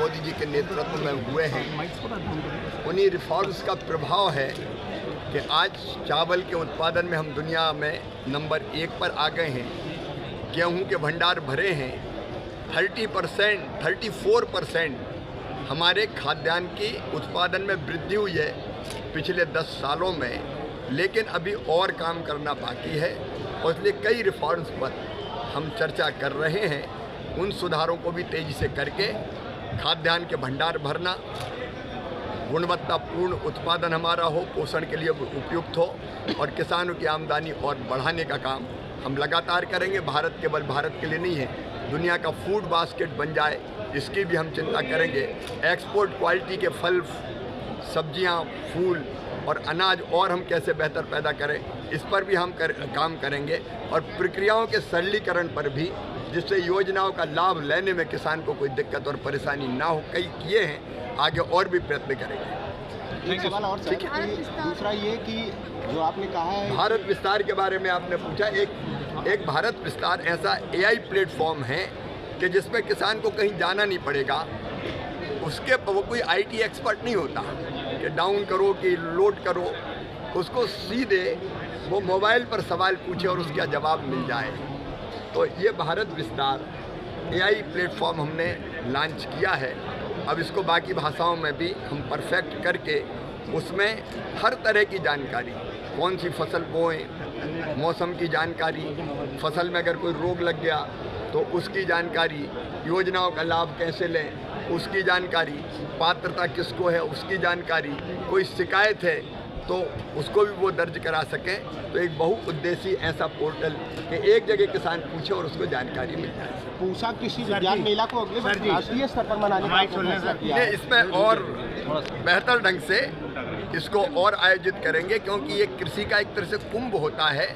मोदी जी के नेतृत्व में हुए हैं, उन्हीं रिफॉर्म्स का प्रभाव है कि आज चावल के उत्पादन में हम दुनिया में नंबर 1 पर आ गए हैं। गेहूं के भंडार भरे हैं। 34% हमारे खाद्यान्न की उत्पादन में वृद्धि हुई है पिछले 10 सालों में, लेकिन अभी और काम करना बाकी है और इसलिए कई रिफॉर्म्स पर हम चर्चा कर रहे हैं। उन सुधारों को भी तेज़ी से करके खाद्यान्न के भंडार भरना, गुणवत्तापूर्ण उत्पादन हमारा हो, पोषण के लिए उपयुक्त हो और किसानों की आमदनी और बढ़ाने का काम हम लगातार करेंगे। भारत केवल भारत के लिए नहीं है, दुनिया का फूड बास्केट बन जाए, इसकी भी हम चिंता करेंगे। एक्सपोर्ट क्वालिटी के फल, सब्जियां, फूल और अनाज और हम कैसे बेहतर पैदा करें, इस पर भी हम काम करेंगे और प्रक्रियाओं के सरलीकरण पर भी, जिससे योजनाओं का लाभ लेने में किसान को कोई दिक्कत और परेशानी ना हो, कई किए हैं, आगे और भी प्रयत्न करेंगे। एक सवाल और सर, दूसरा ये कि जो आपने कहा है भारत विस्तार के बारे में आपने पूछा, एक भारत विस्तार ऐसा AI प्लेटफॉर्म है कि जिसमें किसान को कहीं जाना नहीं पड़ेगा। वो कोई IT एक्सपर्ट नहीं होता कि डाउन करो कि लोड करो, उसको सीधे वो मोबाइल पर सवाल पूछे और उसका जवाब मिल जाए। तो ये भारत विस्तार AI प्लेटफॉर्म हमने लॉन्च किया है। अब इसको बाकी भाषाओं में भी हम परफेक्ट करके उसमें हर तरह की जानकारी, कौन सी फसल बोएं, मौसम की जानकारी, फसल में अगर कोई रोग लग गया तो उसकी जानकारी, योजनाओं का लाभ कैसे लें उसकी जानकारी, पात्रता किसको है उसकी जानकारी, कोई शिकायत है तो उसको भी वो दर्ज करा सकें। तो एक बहुउद्देशीय ऐसा पोर्टल कि एक जगह किसान पूछे और उसको जानकारी मिल जाए। पूसा कृषि विज्ञान मेला को अगले वर्ष राष्ट्रीय स्तर पर मनाने का फैसला किया है। इसमें और बेहतर ढंग से इसको और आयोजित करेंगे, क्योंकि ये कृषि का एक तरह से कुंभ होता है।